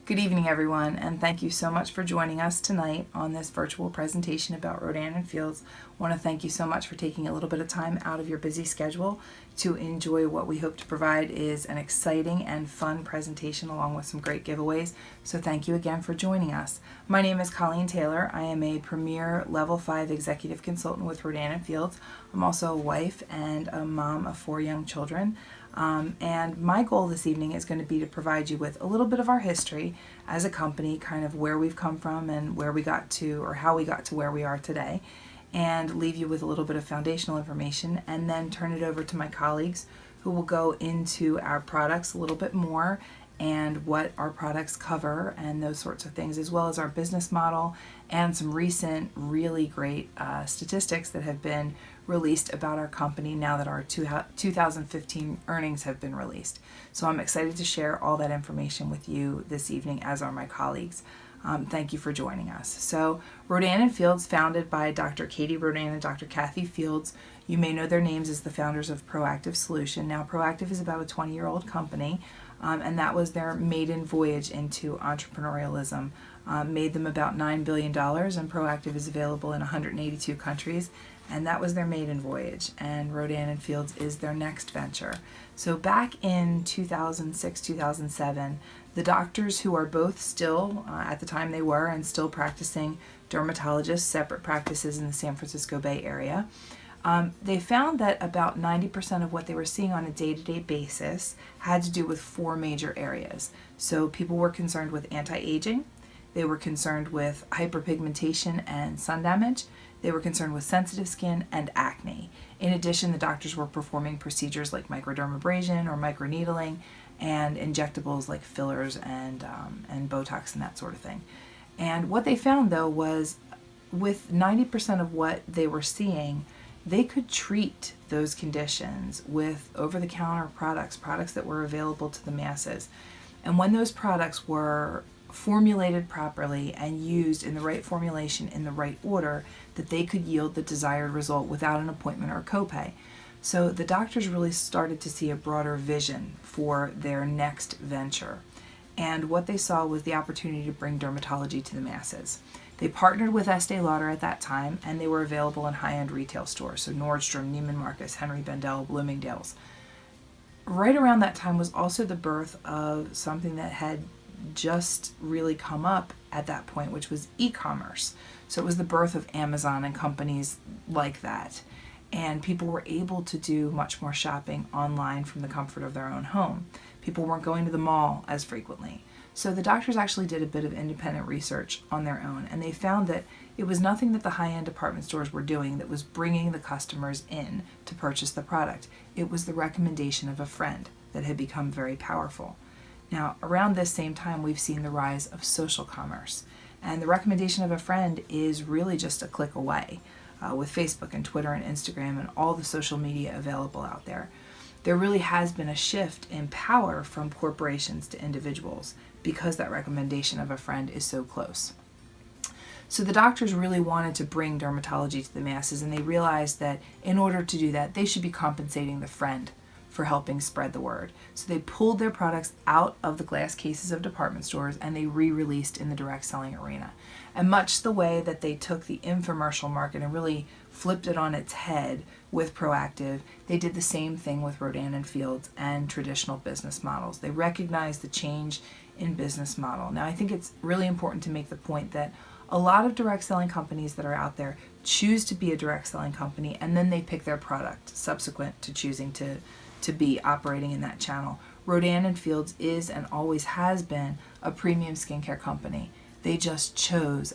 Good evening, everyone, and thank you so much for joining us tonight on this virtual presentation about Rodan Fields. I want to thank you so much for taking a little bit of time out of your busy schedule to enjoy what we hope to provide is an exciting and fun presentation along with some great giveaways. So thank you again for joining us. My name is Colleen Taylor. I am a premier level 5 executive consultant with Rodan Fields. I'm also a wife and a mom of 4 young children. And my goal this evening is going to be to provide you with a little bit of our history as a company, kind of where we've come from and where we got to, or how we got to where we are today, and leave you with a little bit of foundational information, and then turn it over to my colleagues who will go into our products a little bit more and what our products cover and those sorts of things, as well as our business model and some recent really great statistics that have been released about our company now that our 2015 earnings have been released. So I'm excited to share all that information with you this evening, as are my colleagues. Thank you for joining us. So Rodan Fields, founded by Dr. Katie Rodan and Dr. Kathy Fields. You may know their names as the founders of Proactive Solution. Now Proactive is about a 20-year-old company, and that was their maiden voyage into entrepreneurialism. Made them about $9 billion, and Proactive is available in 182 countries. And that was their maiden voyage, and Rodan Fields is their next venture. So back in 2006, 2007, the doctors who are both still, at the time they were, and still practicing dermatologists, separate practices in the San Francisco Bay Area, they found that about 90% of what they were seeing on a day-to-day basis had to do with 4 major areas. So people were concerned with anti-aging, they were concerned with hyperpigmentation and sun damage, they were concerned with sensitive skin and acne. In addition, the doctors were performing procedures like microdermabrasion or microneedling and injectables like fillers and Botox and that sort of thing. And what they found, though, was with 90% of what they were seeing, they could treat those conditions with over-the-counter products that were available to the masses. And when those products were formulated properly and used in the right formulation in the right order, that they could yield the desired result without an appointment or a copay. So the doctors really started to see a broader vision for their next venture. And what they saw was the opportunity to bring dermatology to the masses. They partnered with Estee Lauder at that time, and they were available in high-end retail stores, so Nordstrom, Neiman Marcus, Henry Bendel, Bloomingdale's. Right around that time was also the birth of something that had just really come up at that point, which was e-commerce. So it was the birth of Amazon and companies like that. And people were able to do much more shopping online from the comfort of their own home. People weren't going to the mall as frequently. So the doctors actually did a bit of independent research on their own, and they found that it was nothing that the high-end department stores were doing that was bringing the customers in to purchase the product. It was the recommendation of a friend that had become very powerful. Now, around this same time, we've seen the rise of social commerce, and the recommendation of a friend is really just a click away with Facebook and Twitter and Instagram and all the social media available out there. There really has been a shift in power from corporations to individuals because that recommendation of a friend is so close. So the doctors really wanted to bring dermatology to the masses, and they realized that in order to do that, they should be compensating the friend for helping spread the word. So they pulled their products out of the glass cases of department stores and they re-released in the direct selling arena. And much the way that they took the infomercial market and really flipped it on its head with Proactive, they did the same thing with Rodan Fields and traditional business models. They recognized the change in business model. Now I think it's really important to make the point that a lot of direct selling companies that are out there choose to be a direct selling company, and then they pick their product subsequent to choosing to be operating in that channel. Rodan Fields is and always has been a premium skincare company. They just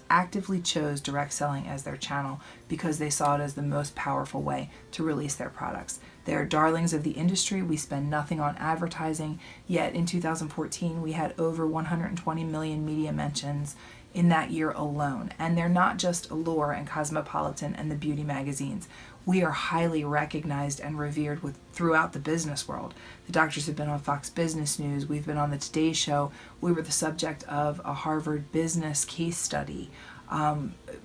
actively chose direct selling as their channel because they saw it as the most powerful way to release their products. They are darlings of the industry. We spend nothing on advertising, yet in 2014 we had over 120 million media mentions in that year alone. And they're not just Allure and Cosmopolitan and the beauty magazines. We are highly recognized and revered throughout the business world. The doctors have been on Fox Business News. We've been on the Today Show. We were the subject of a Harvard business case study.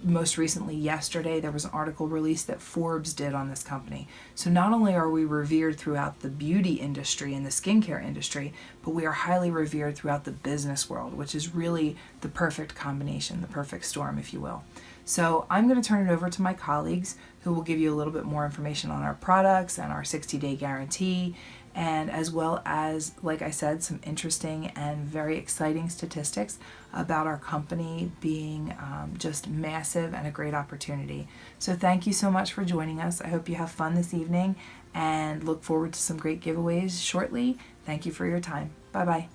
Most recently, yesterday, there was an article released that Forbes did on this company. So not only are we revered throughout the beauty industry and the skincare industry, but we are highly revered throughout the business world, which is really the perfect combination, the perfect storm, if you will. So I'm going to turn it over to my colleagues who will give you a little bit more information on our products and our 60-day guarantee, and as well as, like I said, some interesting and very exciting statistics about our company being just massive and a great opportunity. So thank you so much for joining us. I hope you have fun this evening and look forward to some great giveaways shortly. Thank you for your time. Bye-bye.